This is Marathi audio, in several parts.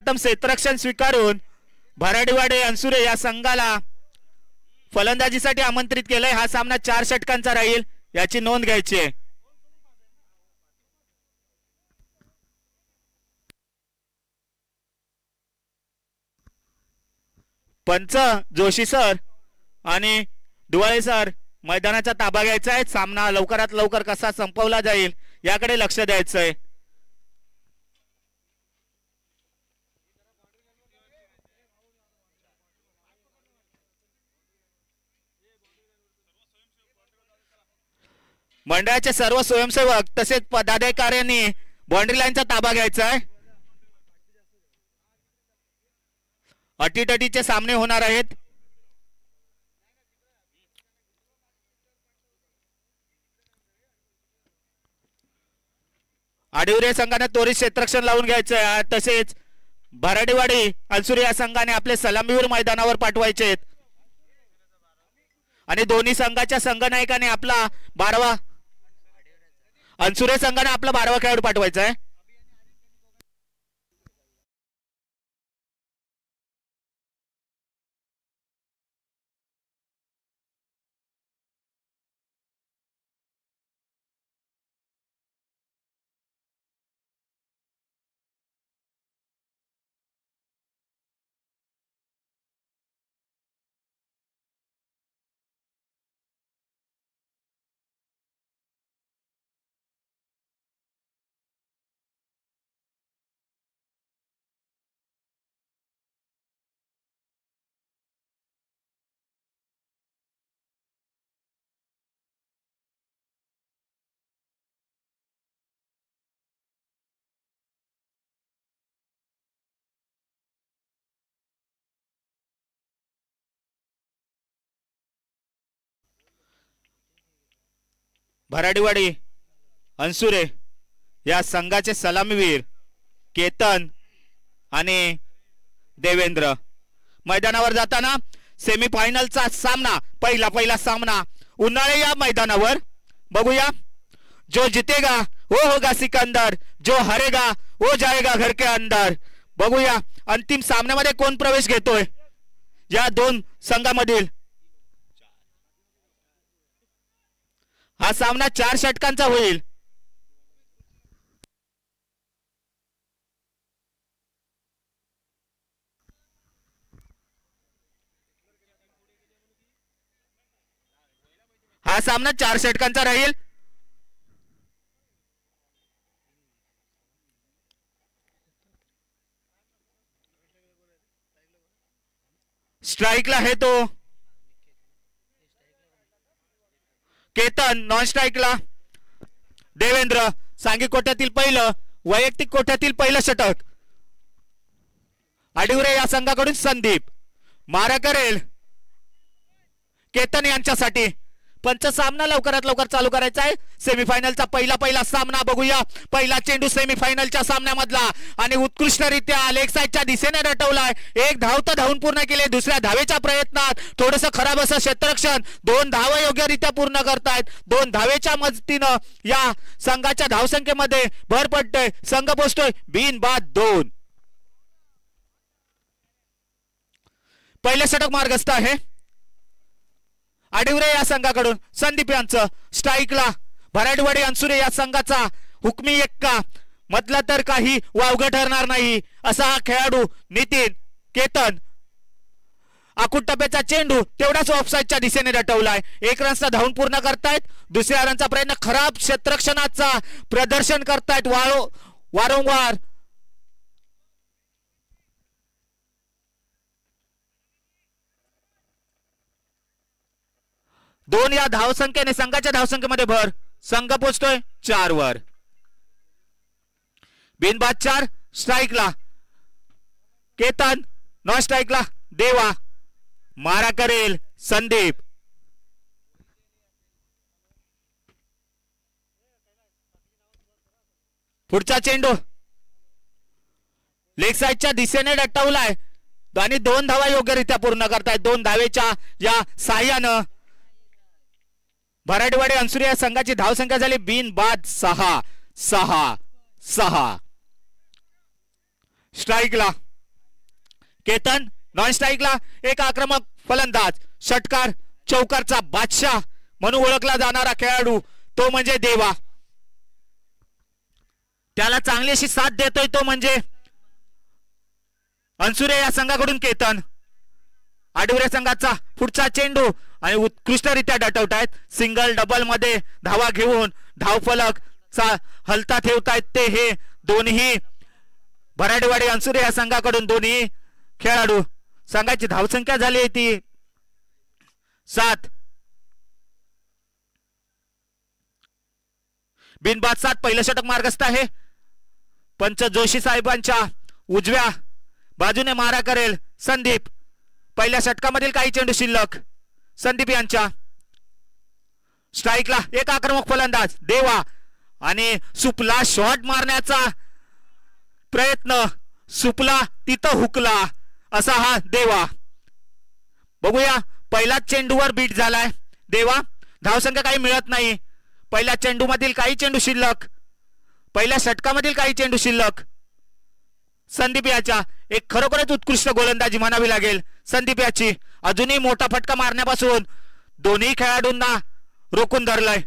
उत्तम क्षेत्ररक्षण स्वीकारून भराडीवाडी अनसुरे या संघाला फलंदाजीसाठी आमंत्रित केलंय। हा सामना 4 षटकांचा राहील, याची नोंद घ्यायची आहे। पंच जोशी सर आणि डुवाळे सर मैदानाचा ताबा घ्यायचा आहे। सामना लवकरात लवकर कसा संपवला जाईल याकडे लक्ष द्यायचं आहे। मंडळाचे सर्व स्वयंसेवक तसेच पदाधिकाऱ्यांनी बाउंड्री लाईनचा ताबा घ्यायचा आहे। अटीतटीचे सामने होणार आहेत। आडिवरे संघाने त्वरित क्षेत्ररक्षण लावून घ्यायचं आहे, तसेच भराडीवाडी अनसुरे या संघाने आपले सलामीवीर मैदानावर पाठवायचे आहेत आणि दोन्ही संघाच्या संघनायकाने आपला 12वा अनसुरे संघाने आपला 12वा खेळाडू पाठवायचा आहे। भराडीवाडी अनसुरे या संघाचे सलामीवीर केतन आणि देवेंद्र मैदानावर जाताना सेमीफायनलचा सामना पहिला सामना उन्हाळे या मैदानावर बघूया। जो जितेगा वो होगा सिकंदर, जो हारेगा वो जाएगा घर के अंदर। बघूया अंतिम सामन्यामध्ये कोण प्रवेश घेतोय या दोन संघामधील। हा सामना 4 षटकांचा होईल। हा सामना 4 षटकांचा राहील। स्ट्राइकला आहे तो केतन, नॉन स्ट्राइकला देवेंद्र। सांघिक कोट्यातील पहिलं, वैयक्तिक कोट्यातील पहिलं षटक आडिवरे या संघाकडून संदीप मारा करेल केतन यांच्यासाठी। पंच सामना लवकरात लवकर चालू करायचा आहे। सेमीफायनलचा पहिला सामना बघूया। पहिला चेंडू सेमीफायनलच्या सामन्यामधला आणि उत्कृष्टरित्या लेग साइडच्या दिशेने रटवलाय। एक धाव तर धावून पूर्ण केले, दुसऱ्या धावेच्या प्रयत्नात थोडंसं खराब असं क्षेत्ररक्षण, 2 धावा योग्यरित्या पूर्ण करतायत। 2 धावेच्या मदतीनं या संघाच्या धावसंख्येमध्ये भर पडतोय। संघ पोहोचतोय बिनबाद 2। पहिले षटक मार्गस्थ आहे आडिवरे या संघाकडून। संदीप यांचं स्ट्राइकला भराडीवाडी अनसुरे या संघाचा हुकमी एक्का, म्हटलं तर काही वावगं ठरणार नाही असा हा खेळाडू नितीन केतन। आखूड टप्प्याचा चेंडू तेवढाच ऑफसाइडच्या दिशेने रटवलाय। 1 रनचा धावून पूर्ण करतायत। दुसऱ्या रनचा प्रयत्न, खराब क्षेत्ररक्षणाचा प्रदर्शन करतायत वारंवार। दोन या धावसंख्येने संघाच्या धावसंख्येमध्ये भर। संघ पोहोचतोय 4 वर। बिनबाद 4। स्ट्राइकला केतन, नॉन स्ट्राइकला देवा। मारा करेल संदीप। पुढचा चेंडू लेग साइडच्या दिशेने रटवलाय आणि 2 धावा योग्यरित्या पूर्ण करतायत। 2 धावेच्या या साह्यानं भराडीवाडी अनसुरे या संघाची धावसंख्या झाली बिनबाद 6। स्ट्राइकला केतन नॉन स्ट्राईकला एक आक्रमक फलंदाज, षटकार चौकारचा बादशाह म्हणून ओळखला जाणारा खेळाडू तो म्हणजे देवा. त्याला चांगली अशी साथ देतोय तो म्हणजे अनसुरे या संघाकडून केतन. आडिवरे संघाचा पुढचा चेंडू आणि उत्कृष्टरित्या डटवतायत. सिंगल डबल मध्ये धावा घेऊन धावफलक हलता ठेवतायत ते हे दोन्ही भराडेवाडी अनसुरे या संघाकडून दोन्ही खेळाडू. संघाची धावसंख्या झाली आहे ती 7. बिनबाद 7. पहिलं षटक मार्गस्थ आहे. पंच जोशी साहेबांच्या उजव्या बाजूने मारा करेल संदीप. पहिल्या षटकामधील काही चेंडू शिल्लक. संदीप यांच्या स्ट्राईकला एक आक्रमक फलंदाज देवा आणि सुपला शॉट मारण्याचा प्रयत्न. सुपला तिथं हुकला असा हा देवा. बघूया पहिल्याच चेंडूवर बीट झालाय देवा. धावसंख्या काही मिळत नाही. पहिल्या चेंडू मधील काही चेंडू शिल्लक. पहिल्या षटकामधील काही चेंडू शिल्लक. संदीप याच्या एक खरोखरच उत्कृष्ट गोलंदाजी म्हणावी लागेल संदीप याची. अजूनही मोठा फटका मारण्यापासून दोन्ही खेळाडूंना रोखून धरलाय.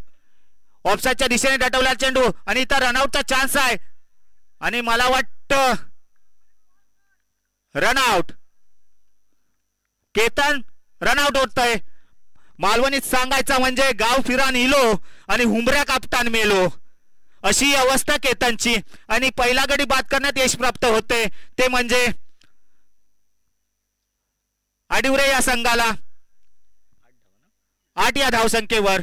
ऑफसाईडच्या दिशेने डटवला चेंडू आणि इथं रनआउटचा चान्स आहे आणि मला वाटतं रनआउट. केतन रनआउट होतंय. मालवणीत सांगायचं म्हणजे गाव फिरान इलो आणि हुंबऱ्या कापटान मेलो अशी अवस्था केतनची. आणि पहिला गडी बाद करण्यात यश प्राप्त होते ते म्हणजे आडिवरे या संघाला 8 या धावसंख्येवर.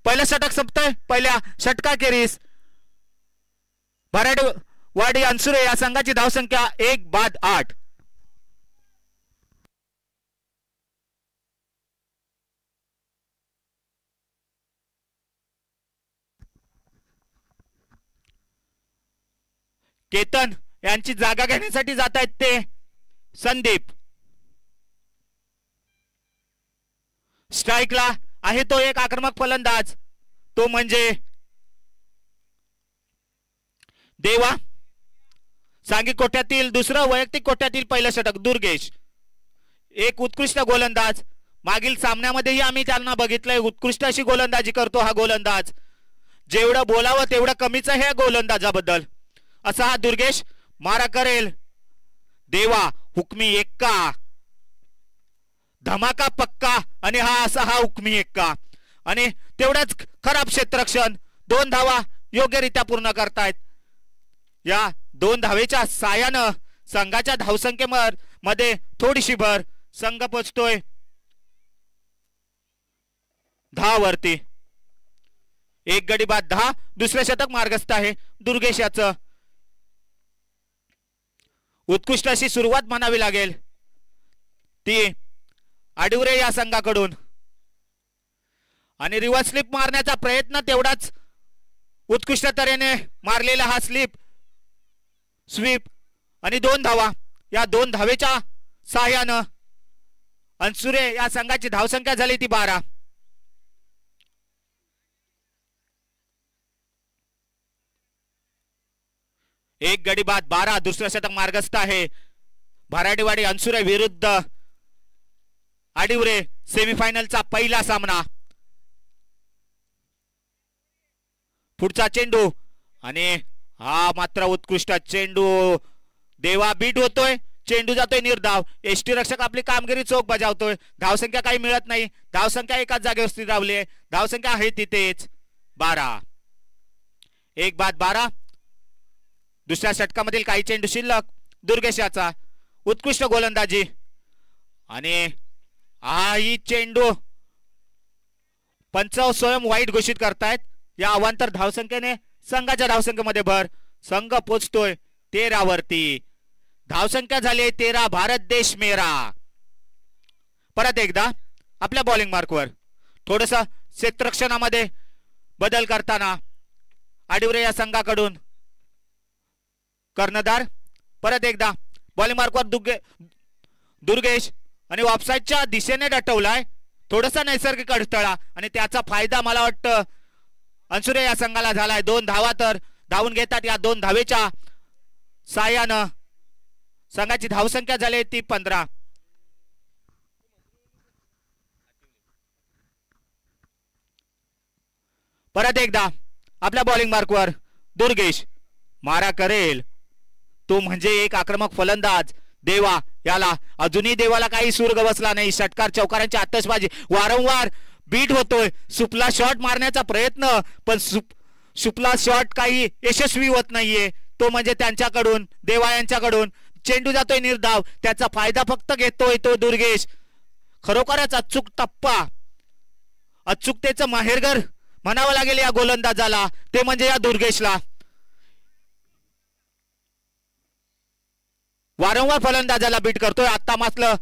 पहिलं षटक संपतंय. पहिल्या षटकाखेरीस भराडेवाडी अनसुरे या संघाची धावसंख्या 1/8. केतन यांची जागा घेण्यासाठी जात आहेत ते संदीप. स्ट्राईकला आहे तो एक आक्रमक फलंदाज तो म्हणजे देवा. सांघिक कोट्यातील दुसरं वैयक्तिक कोट्यातील पहिलं षटक दुर्गेश. एक उत्कृष्ट गोलंदाज. मागील सामन्यामध्येही आम्ही त्यांना बघितलंय. उत्कृष्ट अशी गोलंदाजी करतो हा गोलंदाज. जेवढं बोलावं तेवढं कमीच आहे या गोलंदाजाबद्दल. असा हा दुर्गेश मारा करेल देवा. हुकमी एक्का धमाका पक्का आणि हा हुकमी एक्का आणि तेवढंच खराब क्षेत्ररक्षण. 2 धावा योग्यरित्या पूर्ण करतायत. या 2 धावेच्या साहाय्यानं संघाच्या धावसंख्येमध्ये थोडीशी भर. संघ पोचतोय 10 वरती. एक गडी बाद 10. दुसरे षटक मार्गस्थ आहे दुर्गेश याचं. उत्कृष्ट अशी सुरुवात म्हणावी लागेल ती आडिवरे या संघाकडून. आणि रिव्हर्स स्लिप मारण्याचा प्रयत्न तेवढाच उत्कृष्ट तऱ्हेने मारलेला हा स्वीप आणि 2 धावा. या 2 धावेच्या साहाय्यानं अनसुरे या संघाची धावसंख्या झाली ती 12. एक गडी बाद 12. दुसरं षटक मार्गस्थ आहे. भराडेवाडी अनसुरे विरुद्ध आडिवरे सेमीफायनलचा पहिला सामना. पुढचा चेंडू आणि हा मात्र उत्कृष्ट चेंडू. देवा बीट होतोय. चेंडू जातोय निर्धाव. एसटी रक्षक आपली कामगिरी चोख बजावतोय. धावसंख्या काही मिळत नाही. धावसंख्या एकाच जागेवर स्थिर राहिली आहे. धावसंख्या आहे तिथेच 12. 1/12. दुसऱ्या षटकामधील काही चेंडू शिल्लक. दुर्गेशाचा उत्कृष्ट गोलंदाजी आणि ही चेंडू पंच स्वयं वाईट घोषित करतायत. या अवांतर धावसंख्येने संघाच्या धावसंख्येमध्ये भर. संघ पोचतोय 13 वरती. धावसंख्या झाली 13. भारत देश मेरा. परत एकदा आपल्या बॉलिंग मार्कवर थोडस क्षेत्ररक्षणामध्ये बदल करताना आडिवरे या संघाकडून कर्णधार. परत एकदा बॉलिंग मार्कवर दुर्गेश आणि ऑफसाईडच्या दिशेने डटवलाय. थोडासा नैसर्गिक अडथळा आणि त्याचा फायदा मला वाटतं अनसुरे या संघाला झालाय. 2 धावा तर धावून घेतात. या 2 धावेच्या साहाय्यानं संघाची धावसंख्या झाली ती 15. परत एकदा आपल्या बॉलिंग मार्कवर दुर्गेश मारा करेल तो म्हणजे एक आक्रमक फलंदाज देवा. याला अजूनही देवाला काही सूर बसला नाही. षटकार चौकारांची आतषबाजी वारंवार बीट होतोय. सुपला शॉट मारण्याचा प्रयत्न पण सुपला शॉट काही यशस्वी होत नाहीये. तो म्हणजे त्यांच्याकडून देवा यांच्याकडून चेंडू जातोय निर्धाव. त्याचा फायदा फक्त घेतोय तो दुर्गेश. खरोखरच अचूक टप्पा अचूकतेचं माहेरघर म्हणावं लागेल या गोलंदाजाला ते म्हणजे या दुर्गेशला. वारंवार फलंदाजाला बीट करतोय. आता मात्र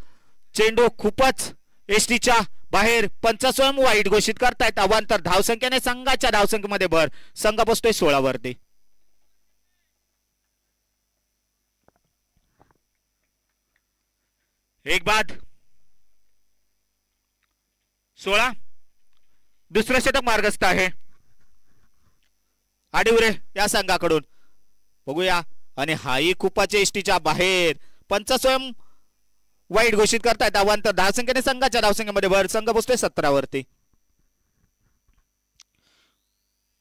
चेंडू खूपच एसटीच्या बाहेर. पंच स्वयं वाईट घोषित करतायत. अवांतर धावसंख्येने संघाच्या धावसंख्येमध्ये भर. संघ बसतोय 16 वरती. एक बाद 16. दुसरं षटक मार्गस्थ आहे आडिवरे या संघाकडून. बघूया आणि हाही खूपच एसटीच्या बाहेर. पंच स्वयं वाईट घोषित करतायत. अवांतर धावसंख्येने संघाच्या धावसंख्येमध्ये भर. संघ बसतोय 17 वरती.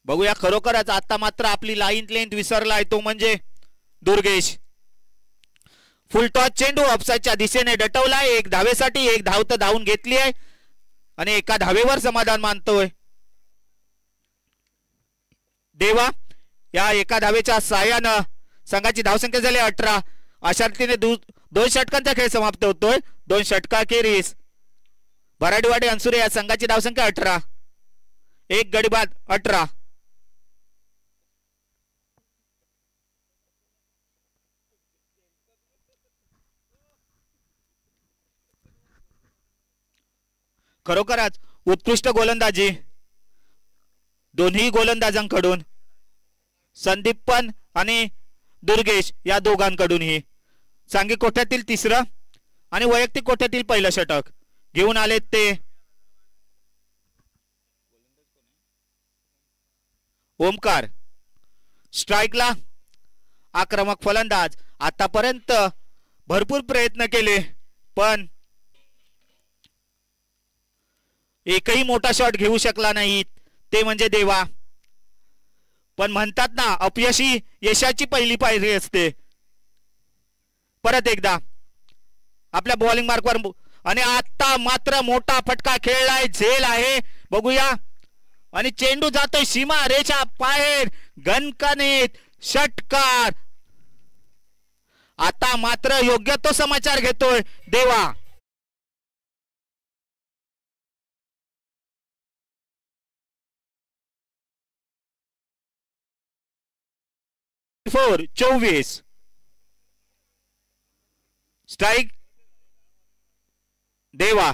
बघूया खरोखरच आता मात्र आपली लाईन लेंथ विसरलाय तो म्हणजे दुर्गेश. फुल टॉस चेंडू ऑफसाईडच्या दिशेने डटवलाय. एक धावेसाठी एक धाव तर धावून घेतली आहे आणि एका धावेवर समाधान मानतोय देवा. या एका धावेच्या साहाय्यानं संघाची धावसंख्या झाली 18. अशा रीतीने 2 षटकांचा खेळ समाप्त होतोय. 2 षटकाखेरीज भराडीवाडी अनसुरे या संघाची धावसंख्या 18. एक गडी बाद 18. खरोखरच उत्कृष्ट गोलंदाजी दोन्ही गोलंदाजांकडून. संदीपन आणि दुर्गेश या दोघांकडूनही. सांघिक कोट्यातील 3रं आणि वैयक्तिक कोट्यातील पहिलं षटक घेऊन आलेत ते ओमकार. स्ट्राईकला आक्रमक फलंदाज. आतापर्यंत भरपूर प्रयत्न केले पण एकही मोठा शॉट घेऊ शकला नाही ते म्हणजे देवा. पण म्हणतात ना अपयशी यशाची पहिली पायरी असते. परत एकदा आपल्या बॉलिंग मार्कवर आणि आता मात्र मोठा फटका खेळलाय. झेल आहे बघूया आणि चेंडू जातोय सीमा रेषा बाहेर. गणकणित षटकार. आता मात्र योग्य तो समाचार घेतोय देवा. 24. स्ट्राइक देवा.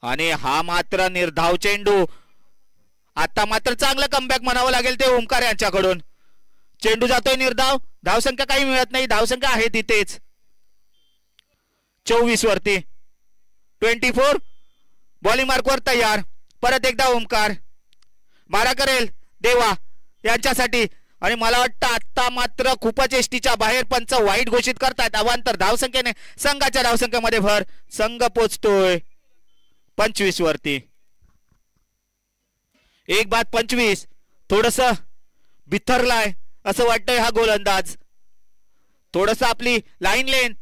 आणि हा मात्र निर्धाव चेंडू. आता मात्र चांगलं कमबॅक म्हणावं लागेल ते ओमकार यांच्याकडून. चेंडू जातोय निर्धाव. धावसंख्या काही मिळत नाही. धावसंख्या आहे तिथेच 24 वरती. 24 बॉलिंग मार्कवर तयार. परत एकदा ओमकार मारा करेल देवा यांच्यासाठी आणि मला वाटतं आता मात्र खूपच एसटीच्या बाहेर. पंच वाईट घोषित करतायत. अवांतर धावसंख्येने संघाच्या धावसंख्येमध्ये भर. संघ पोचतोय 25 वरती. एक बाद 25. थोडस बिथरलाय असं वाटतंय हा गोलंदाज. थोडस आपली लाईन लेंथ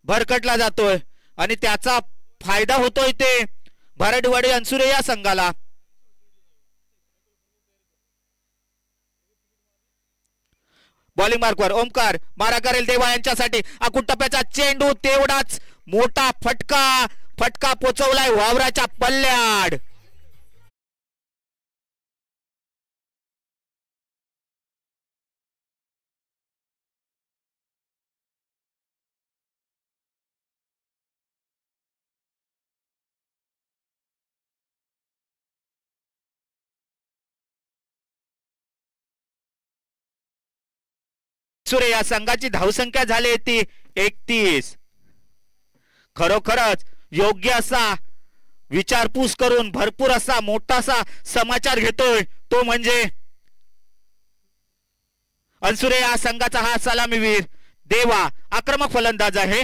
भरकटला जातोय आणि त्याचा फायदा होतोय ते भराडीवाडी अनसुरे या संघाला. बॉलिंग मार्कवर ओमकार मारा करेल देवा यांच्यासाठी. आकुट टप्प्याचा चेंडू. तेवढाच मोठा फटका पोचवलाय वावराच्या पल्ल्याड. सुरे या संघाची धावसंख्या झाली ती 31. खरोखरच योग्य असा विचारपूस करून भरपूर असा मोठासा समाचार घेतोय तो म्हणजे अनसुरे या संघाचा हा सलामीवीर. देवा आक्रमक फलंदाज आहे.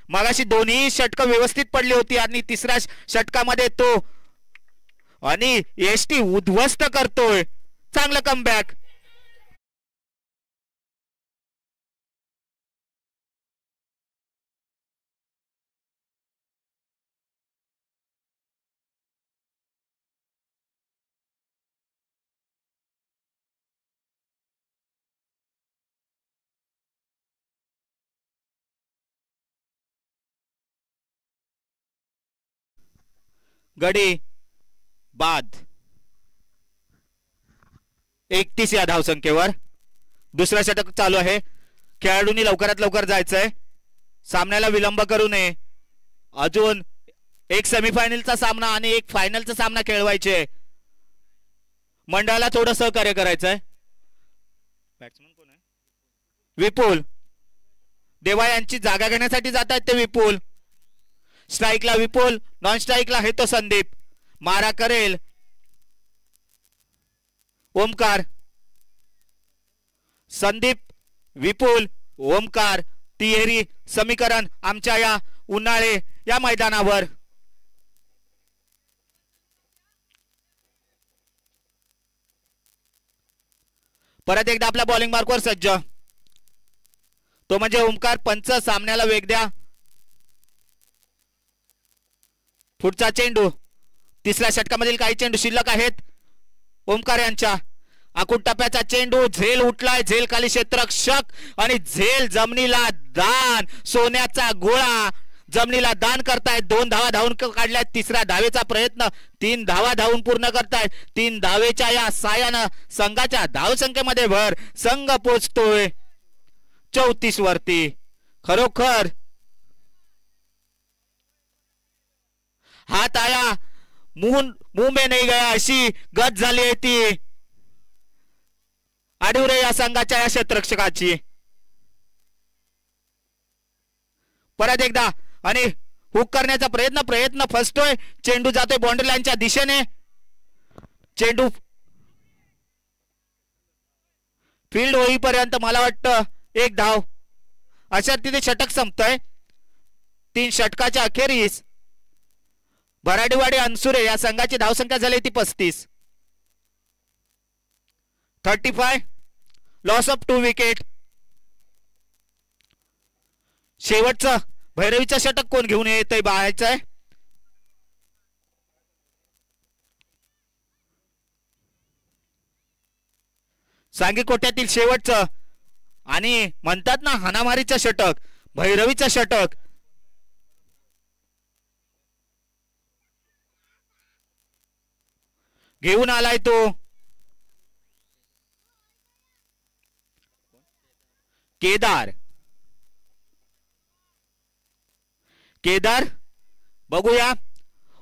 मगाशी दोन्ही षटक व्यवस्थित पडली होती आणि तिसऱ्या षटकामध्ये तो आणि एसटी उद्ध्वस्त करतोय. चांगलं कमबॅक. गडी बाद 31 या धावसंख्येवर. दुसरा षटक चालू आहे. खेळाडूंनी लवकरात लवकर जायचंय. सामन्याला विलंब करू नये. अजून एक सेमीफायनलचा सामना आणि एक फायनलचा सामना खेळवायचे. मंडळाला थोडं सहकार्य करायचंय. बॅट्समन कोण आहे? विपुल. देवा यांची जागा घेण्यासाठी जात आहेत ते विपुल. स्ट्राईकला विपुल, नॉन स्ट्राईकला आहे तो संदीप. मारा करेल ओमकार. संदीप, विपुल, ओमकार तिहेरी समीकरण आमच्या या उन्हाळे या मैदानावर. परत एकदा आपल्या बॉलिंग मार्कवर सज्ज. तो म्हणजे ओमकार. पंच सामन्याला वेग द्या. पुढचा चेंडू. तिसऱ्या षटकामधील काही चेंडू शिल्लक आहेत ओमकार यांच्या. आकुट टप्प्याचा चेंडू. झेल उठलाय. झेल खाली क्षेत्ररक्षक आणि झेल जमिनीला दान. सोन्याचा गोळा जमिनीला दान करतायत. 2 धावा धावून काढल्यात. तिसऱ्या धावेचा प्रयत्न. 3 धावा धावून पूर्ण करतायत. 3 धावेच्या या साह्यानं संघाच्या धावसंख्येमध्ये भर. संघ पोचतोय 34 वरती. खरोखर हात आया मुंह में नहीं गया अशी गत झाली आहे ती आडुरे या संघाच्या या क्षेत्ररक्षकाची. परत एकदा आणि हुक करण्याचा प्रयत्न फसतोय. चेंडू जातोय बाउंड्री लाईनच्या दिशेने. चेंडू फील्ड होईपर्यंत मला वाटतं 1 धाव अशा तिथे षटक संपतोय. 3 षटकाच्या अखेरीस भराडीवाडी अनसुरे या संघाची धावसंख्या झाली ती 35. 35 लॉस ऑफ 2 विकेट. शेवटचं भैरवीचं षटक कोण घेऊन येतंय बाहेरचं आहे. सांगी कोट्यातील शेवटचं आणि म्हणतात ना हाणामारीचं षटक. भैरवीचं षटक. घेऊन आलाय तो केदार. केदार बघूया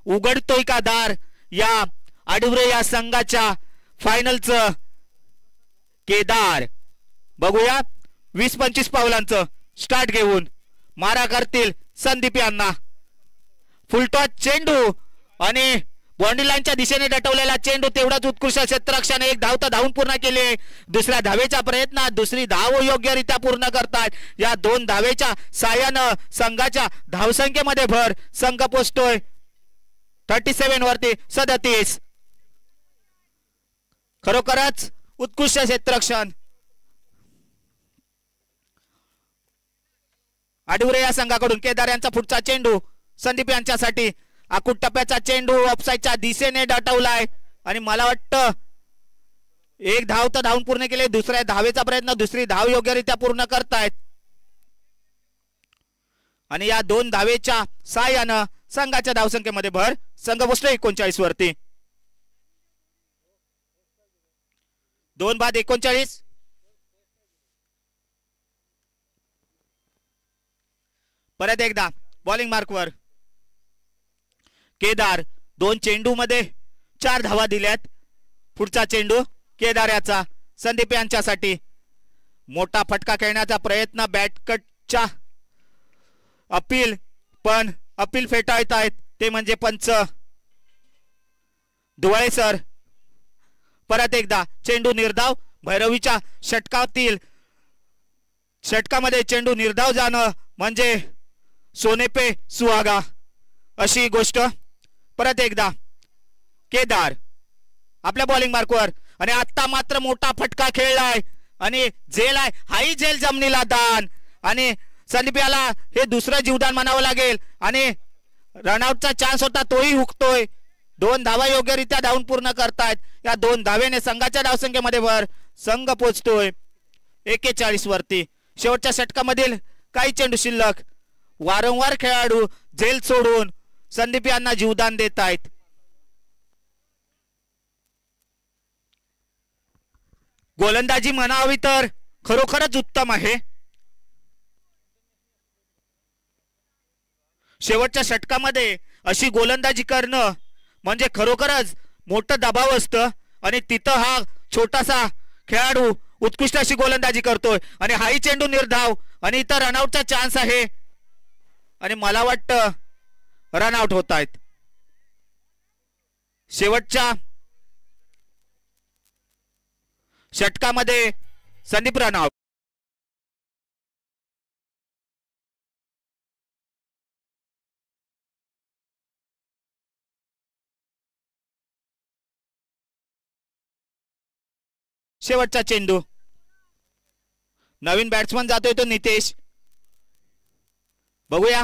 उघडतोय का दार या आडुरे या संघाच्या फायनलचं. केदार बघूया 20-25 पावलांचं स्टार्ट घेऊन मारा करतील संदीप यांना. फुलटॉस चेंडू आणि बाउंड्री लाईनच्या दिशेने दटवलेला चेंडू. तेवढाच उत्कृष्ट क्षेत्ररक्षण. 1 धाव तर धावून पूर्ण केले. दुसऱ्या धावेच्या प्रयत्नात दुसरी धाव योग्यरित्या पूर्ण करतात. या 2 धावेच्या साह्यानं संघाच्या धावसंख्येमध्ये भर. संघ पोचतोय 37 वरती 37. खरोखरच उत्कृष्ट क्षेत्ररक्षण आडुरे या संघाकडून. केदार यांचा पुढचा चेंडू संदीप यांच्यासाठी. आकुट टप्प्याचा चेंडू ऑफसाईडच्या दिशेने दटवलाय आणि मला वाटतं 1 धाव तर धावून पूर्ण केले. दुसऱ्या धावेचा प्रयत्न. दुसरी धाव योग्यरित्या पूर्ण करतायत आणि या 2 धावेच्या साह्यानं संघाच्या धावसंख्येमध्ये भर. संघ पोचतो 39 वरती. 2 बाद 39. परत एकदा बॉलिंग मार्कवर केदार. 2 चेंडू मध्ये 4 धावा दिल्यात. पुढचा चेंडू केदार याचा संदीप यांच्यासाठी. मोठा फटका खेळण्याचा प्रयत्न. बॅटकटच्या अपील पण अपील फेटाळत आहेत ते म्हणजे पंच धुवाळे सर. परत एकदा चेंडू निर्धाव. भैरवीच्या षटकातील षटकामध्ये चेंडू निर्धाव जाणं म्हणजे सोने पे सुहागा अशी गोष्ट. परत एकदा केदार आपल्या बॉलिंग मार्कवर आणि आता मात्र मोठा फटका खेळलाय आणि झेल आहे, हाही झेल जमिनीला दान आणि संदीप याला हे दुसरं जीवदान म्हणावं लागेल आणि रनआउटचा चान्स होता तोही हुकतोय. 2 धावा योग्यरित्या धावून पूर्ण करतायत. या 2 धावेने संघाच्या धावसंख्येमध्ये वर संघ पोहोचतोय 41 वरती. शेवटच्या षटकामधील काही चेंडू शिल्लक. वारंवार खेळाडू झेल सोडून संदीप यांना जीवदान देत आहेत. गोलंदाजी म्हणावी तर खरोखरच उत्तम आहे. शेवटच्या षटकामध्ये अशी गोलंदाजी करणं म्हणजे खरोखरच मोठं दबाव असतं आणि तिथं हा छोटासा खेळाडू उत्कृष्ट अशी गोलंदाजी करतोय आणि हाही चेंडू निर्धाव आणि इथं रनआउटचा चान्स आहे आणि मला वाटतं रनआउट होत आहेत. शेवटच्या षटकामध्ये संदीप रनआउट. शेवटचा चेंडू नवीन बॅट्समन जातोय तो नितेश. बघूया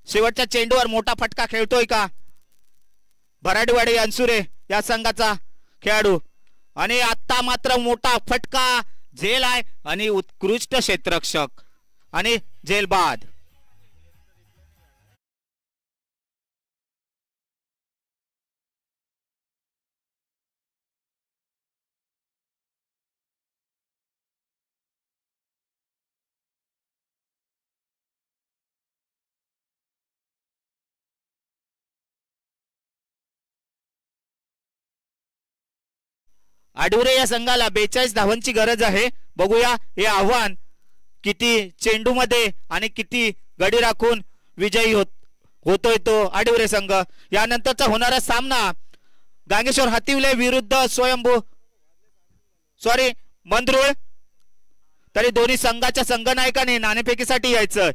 शेवटच्या चेंडूवर मोठा फटका खेळतोय का भराडीवाडी अनसुरे या संघाचा खेळाडू आणि आता मात्र मोठा फटका झेल आहे आणि उत्कृष्ट क्षेत्ररक्षक आणि झेल बाद. आडुरे या संघाला 42 धावांची गरज आहे. बघूया हे आव्हान किती चेंडू मध्ये आणि किती गडी राखून विजयी होतोय तो आडुरे संघ. यानंतरचा होणारा सामना गांगेश्वर हातिवले विरुद्ध मंदरुळ. तरी दोन्ही संघाच्या संघनायकाने नाणेफेकीसाठी यायचं.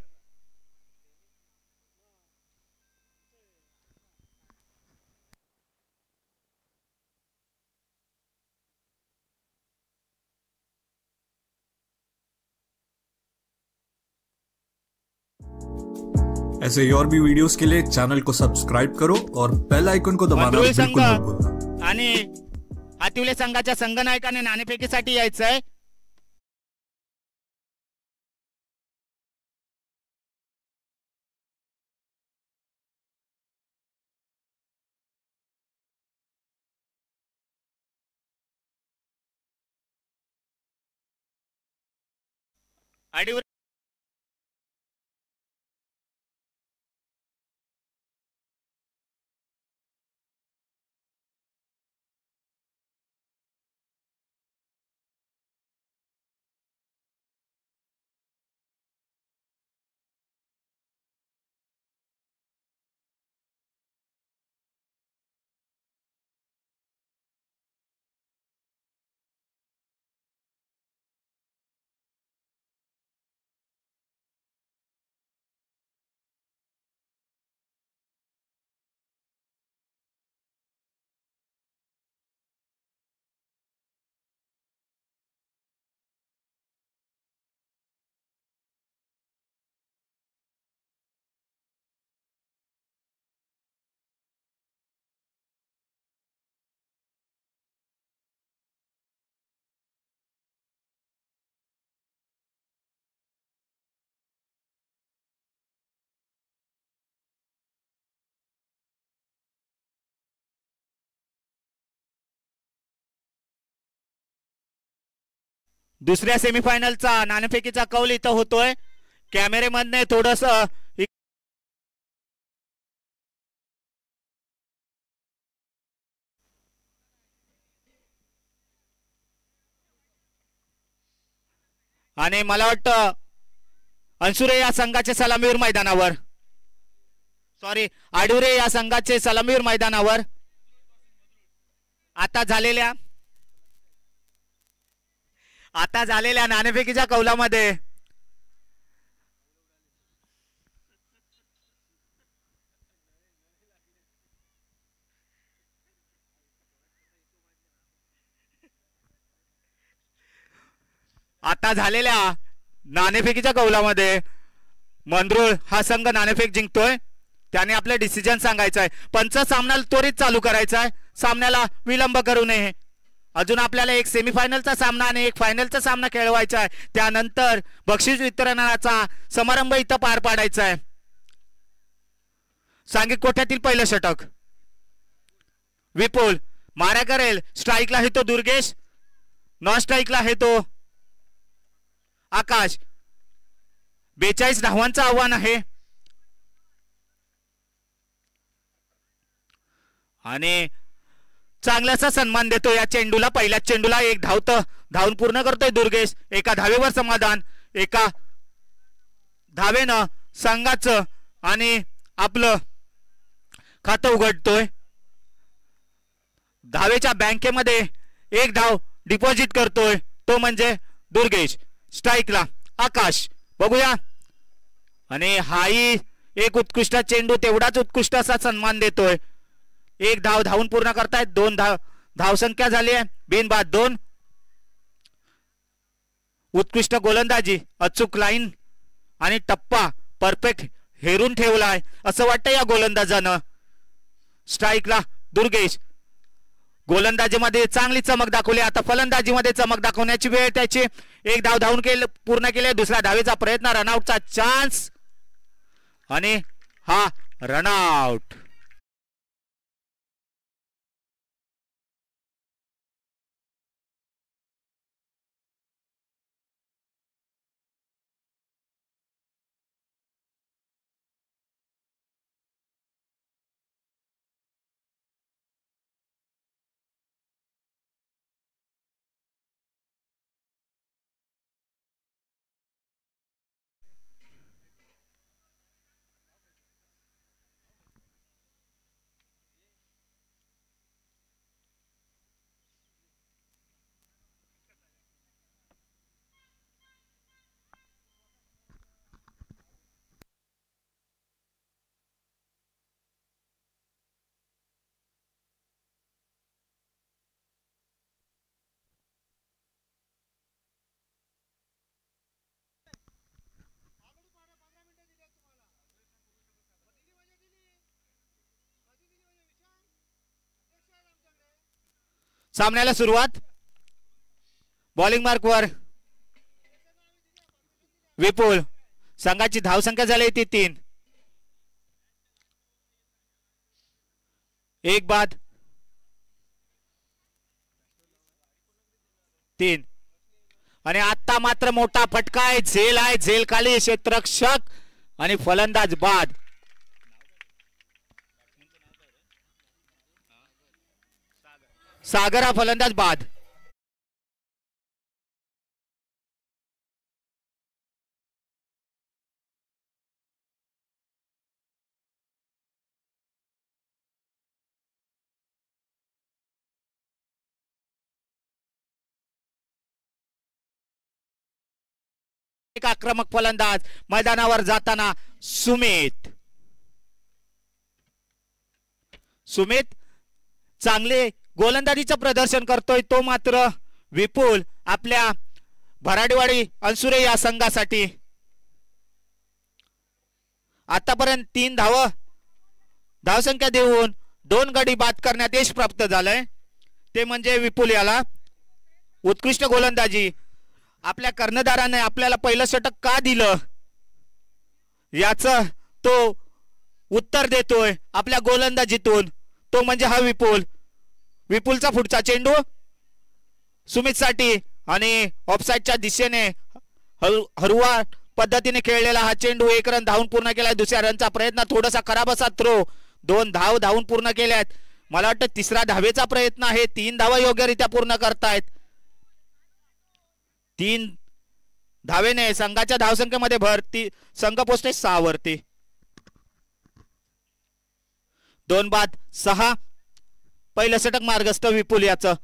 ऐसे और भी वीडियोस के लिए चैनल को सब्सक्राइब करो और बेल आइकन को दबाना बिल्कुल मत भूलना. आणि हातिवले संघाच्या संघनायकाने नाणेफेकीसाठी यायचंय. आडीवर दुसऱ्या सेमीफायनलचा नाणेफेकीचा कौल इथं होतोय. कॅमेरेमधने थोडस आणि मला वाटतं अनसुरे या संघाचे सलामीवीर मैदानावर आडुरे या संघाचे सलामीवीर मैदानावर आता झालेल्या नाणेफेकीच्या कौलामध्ये आता झालेल्या नाणेफेकीच्या कौलामध्ये मंदरुळ हा संघ नाणेफेक जिंकतोय. त्याने आपले डिसिजन सांगायचं आहे. पंच सामना त्वरित चालू करायचा आहे. सामन्याला विलंब करू नये. अजून आपल्याला एक सेमीफायनलचा सामना आणि एक फायनलचा सामना खेळवायचा आहे. त्यानंतर बक्षीस वितरणाचा समारंभ इथं पार पाडायचा आहे. सांघिक कोठ्यातील पहिलं षटक विपुल मारा करेल. स्ट्राईकला आहे तो दुर्गेश, नॉन स्ट्राईकला आहे तो आकाश. 42 धावांचं आव्हान आहे आणि चांगलासा सन्मान देतो या चेंडूला. पहिल्याच चेंडूला एक धावून पूर्ण करतोय दुर्गेश. एका धावेवर समाधान, एका धावेनं संघाचं आणि आपलं खातं उघडतोय. धावेच्या बँकेमध्ये एक धाव डिपॉझिट करतोय तो म्हणजे दुर्गेश. स्ट्राईकला आकाश बघूया. आणि हाही एक उत्कृष्ट चेंडू, तेवढाच उत्कृष्ट असा सन्मान देतोय. एक धाव धावून पूर्ण करतायत. 2 धावसंख्या झाली आहे. बिनबाद 2. उत्कृष्ट गोलंदाजी, अचूक लाईन आणि टप्पा परफेक्ट हेरून ठेवलाय असं वाटतं या गोलंदाजानं. स्ट्राईकला दुर्गेश. गोलंदाजीमध्ये चांगली चमक दाखवली. आता फलंदाजीमध्ये चमक दाखवण्याची वेळ त्याची. एक धाव धावून पूर्ण केले. दुसऱ्या धावेचा प्रयत्न, रनआउटचा चान्स आणि हा रनआउट. सामन्याला सुरुवात. बॉलिंग मार्कवर विपुल. संघाची धावसंख्या झाली ती 3. एक बाद 3. आणि आता मात्र मोठा फटका आहे. झेल आहे, झेल खाली क्षेत्ररक्षक आणि फलंदाज बाद. सागर हा फलंदाज बाद. एक आक्रमक फलंदाज मैदानावर जाताना सुमित चांगले गोलंदाजीचं प्रदर्शन करतोय. तो मात्र विपुल आपल्या भराडीवाडी अनसुरे या संघासाठी आतापर्यंत 3 धावसंख्या देऊन 2 गडी बाद करण्यात यश प्राप्त झालंय. ते म्हणजे विपुल याला. उत्कृष्ट गोलंदाजी. आपल्या कर्णधाराने आपल्याला पहिलं षटक का दिलं याचं तो उत्तर देतोय आपल्या गोलंदाजीतून. तो म्हणजे हा विपुलचा पुढचा चेंडू सुमित साठी आणि ऑफसाईडच्या दिशेने हरवा पद्धतीने खेळलेला हा चेंडू. 1 रन धावून पूर्ण केलाय. दुसऱ्या रनचा प्रयत्न, थोडासा खराब असा थ्रो. 2 धाव धावून पूर्ण केल्यात. मला वाटतं 3रा धावेचा प्रयत्न आहे. 3 धावा योग्यरित्या पूर्ण करतायत. 3 धावेने संघाच्या धावसंख्येमध्ये भर. संघ पोहोचते 6 वरती. 2 बाद 6. पहिलं षटक मार्गस्थ विपुल याचं.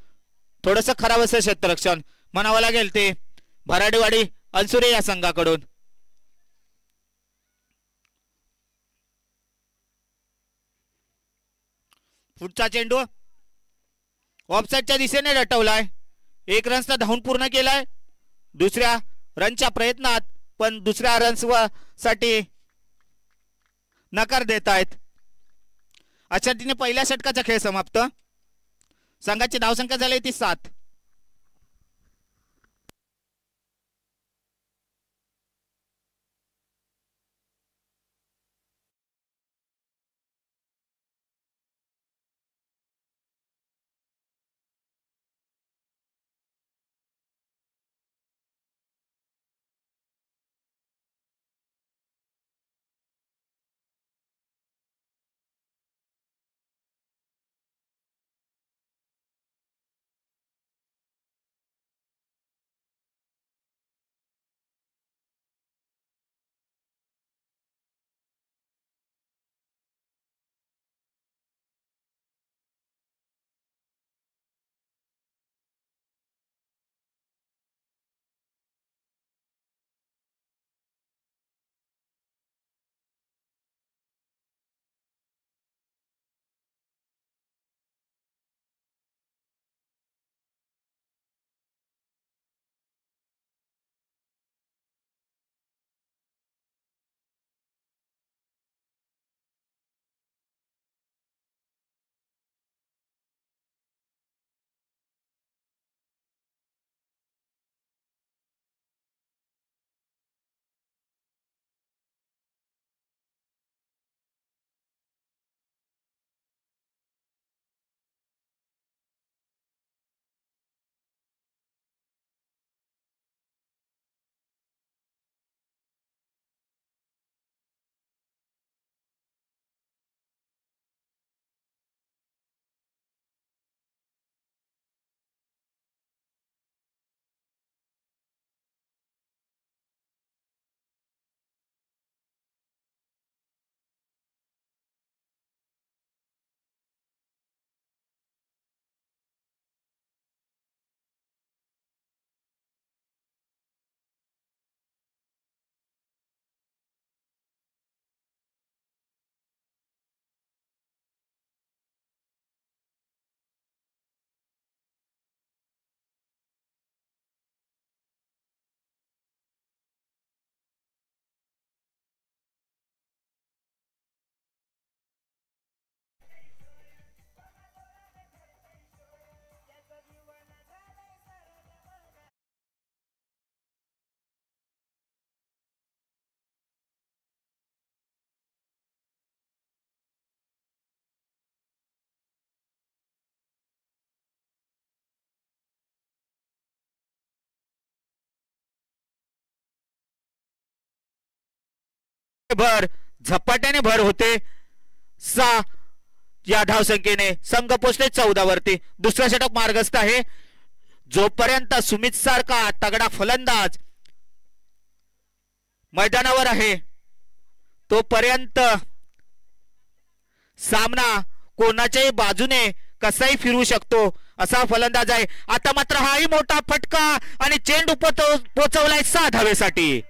थोडस खराब असं क्षेत्ररक्षण म्हणावं लागेल ते भराडीवाडी अनसुरे या संघाकडून. पुढचा चेंडू ऑफसाईडच्या दिशेने रटवलाय. 1 रनचा धावून पूर्ण केलाय. दुसऱ्या रनच्या प्रयत्नात, पण दुसऱ्या रन्स साठी नकार देत आहेत. अशा रीतीने पहिल्या षटकाचा खेळ समाप्त. संघाची धावसंख्या झाली ती 7. भर झपाट्याने भर होते. 6 या धावसंख्येने संघ पोचले 14 वरती. दुसरा षटक मार्गस्थ आहे. जोपर्यंत सुमित सारखा तगडा फलंदाज मैदानावर आहे तोपर्यंत सामना कोणाच्याही बाजूने कसाही फिरू शकतो असा फलंदाज आहे. आता मात्र हाही मोठा फटका आणि चेंडू पोचवलाय 6 धावेसाठी.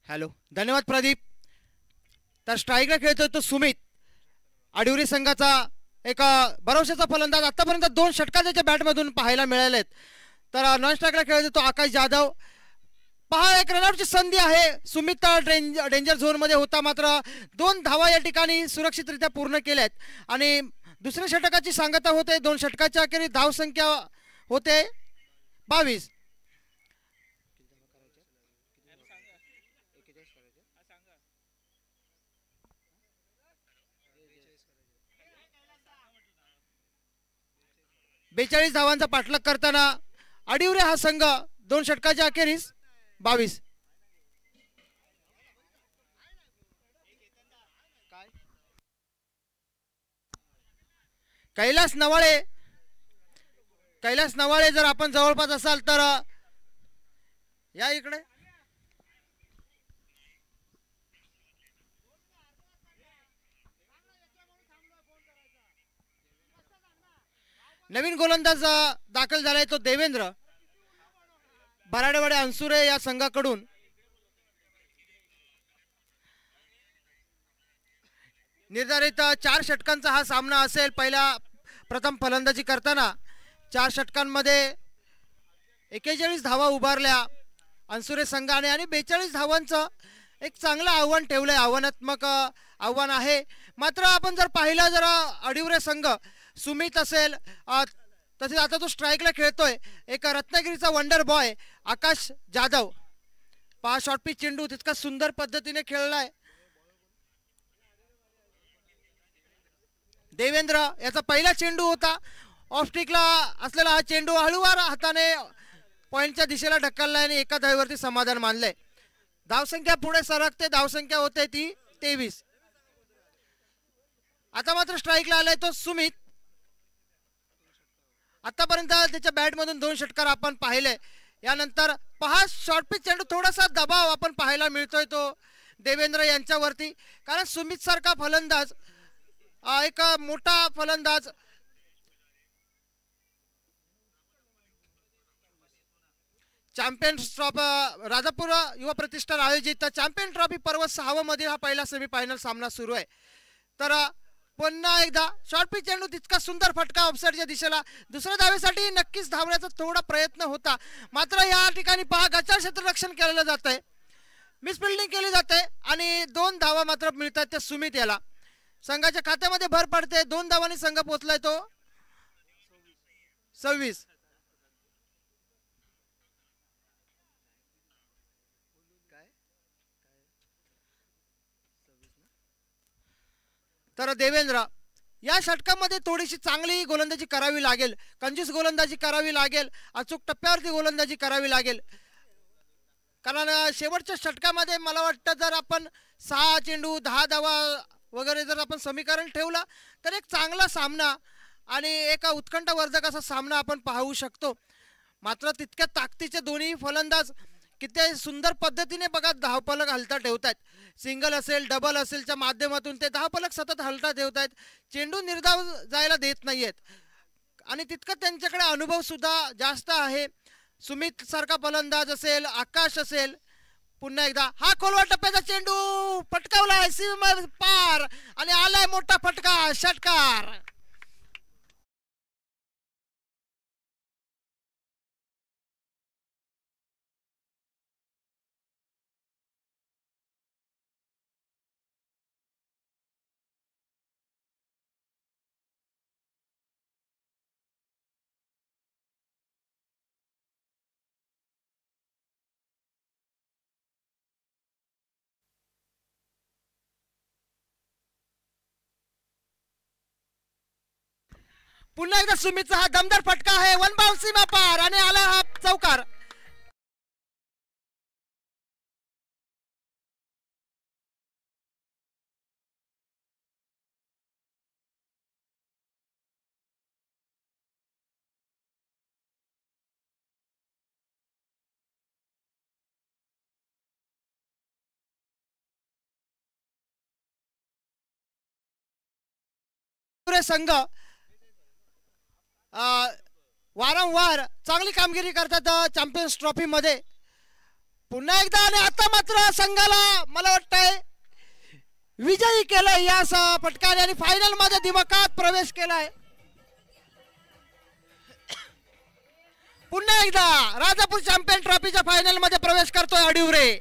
हॅलो, धन्यवाद प्रदीप. तर स्ट्राईकला खेळतोय तो सुमित, आडिवरे संघाचा एक भरवशाचा फलंदाज. आतापर्यंत 2 षटका त्याच्या बॅटमधून पाहायला मिळालेत. तर नॉन स्ट्राईकला खेळतोय तो आकाश जाधव. पहा, एक रनआउटची संधी आहे. सुमित डेंजर झोनमध्ये होता, मात्र 2 धावा या ठिकाणी सुरक्षितरित्या पूर्ण केल्यात आणि दुसऱ्या षटकाची सांगता होते. 2 षटकाच्या अखेरीस धावसंख्या होते 22. बेचाळीस धावांचा पाठलाग करताना आडिवरे हा संघ 2 षटकाच्या अखेरीस 22. कैलास नवाळे जर आपण जवळपास असाल तर या इकडे. नवीन गोलंदाज दाखल झालाय तो देवेंद्र बराडेवाडे अनसुरे या संघाकडून. निर्धारित 4 षटकांचा हा सामना असेल. प्रथम फलंदाजी करताना 4 षटकांमध्ये 41 धावा उभारल्या अनसुरे संघाने आणि 42 धावांचं एक चांगलं आव्हान ठेवलंय. आव्हानात्मक आव्हान आहे. मात्र आपण जर पाहिलं जरा अडिवरे संघ सुमित असेल तसेच आता तो स्ट्राईकला खेळतोय एक रत्नागिरीचा वंडर बॉय आकाश जाधव. पहा शॉर्ट पिच चेंडू तितका सुंदर पद्धतीने खेळलाय. देवेंद्र याचा पहिला चेंडू होता. ऑफ स्टिकला असलेला हा चेंडू हळूवार हाताने पॉइंटच्या दिशेला ढकललाय आणि एका धावेवरती समाधान मानलंय. धावसंख्या पुढे सरकते. धावसंख्या होते ती 23. आता मात्र स्ट्राईकला आलाय तो सुमित. आतापर्यंत त्याच्या बॅटमधून 2 षटकार आपण पाहिले. यानंतर पहा शॉर्ट पिच चेंडू थोडासा दबाव आपण पाहायला मिळतोय तो देवेंद्र यांच्यावरती. कारण सुमित सारखा फलंदाज एक मोठा फलंदाज चॅम्पियन्स ट्रॉफी राजापूर युवा प्रतिष्ठान आयोजित चॅम्पियन ट्रॉफी पर्व 6 मधील हा पहिला सेमीफायनल सामना सुरू आहे. तर पुन्हा एकदा शॉर्ट पिच चेंडू तितका सुंदर फटका ऑफसाईडच्या दिशेला. दुसऱ्या धावेसाठी नक्कीच धावण्याचा थोडा प्रयत्न होता. मात्र या ठिकाणी पहा गचाळ क्षेत्ररक्षण केलेलं जात आहे. मिसफिल्डिंग केली जाते आणि 2 धावा मात्र मिळतात त्या सुमित याला. संघाच्या खात्यामध्ये भर पडते. 2 धावांनी संघ पोहोचलाय तो 26. तर देवेंद्र या षटकामध्ये थोडीशी चांगली गोलंदाजी करावी लागेल. कंजूस गोलंदाजी करावी लागेल. अचूक टप्प्यावरती गोलंदाजी करावी लागेल. कारण शेवटच्या षटकामध्ये मला वाटतं जर आपण 6 चेंडू 10 धावा वगैरे जर आपण समीकरण ठेवलं तर एक चांगला सामना आणि एक उत्कंठवर्धक असा सामना आपण पाहू शकतो. मात्र तितक्या ताकदीचे दोन्ही फलंदाज किती सुंदर पद्धतीने बघा धावफलक हलता ठेवतात. सिंगल असेल डबल असेलच्या माध्यमातून ते धावफलक सतत हलता ठेवतात. चेंडू निर्धाव जायला देत नाहीयेत आणि तितका त्यांच्याकडे अनुभव सुद्धा जास्त आहे. सुमित सारखा फलंदाज असेल आकाश असेल. पुन्हा एकदा हा खोलवा टप्प्याचा चेंडू पटकावलाय सीमा पार आणि आलाय मोठा फटका षटकार. पुन्हा एकदा सुमितचा हा दमदार फटका आहे. 1 बाउंस सीमा पार आणि आला हा चौकार. संघ वारंवार चांगली कामगिरी करतात चॅम्पियन्स ट्रॉफी मध्ये. पुन्हा एकदा आणि आता मात्र संघाला मला वाटतंय विजयी केलंय या फटकाने आणि फायनल मध्ये दिमाखात प्रवेश केलाय. पुन्हा एकदा राजापूर चॅम्पियन ट्रॉफीच्या फायनल मध्ये प्रवेश करतोय अडिवरे.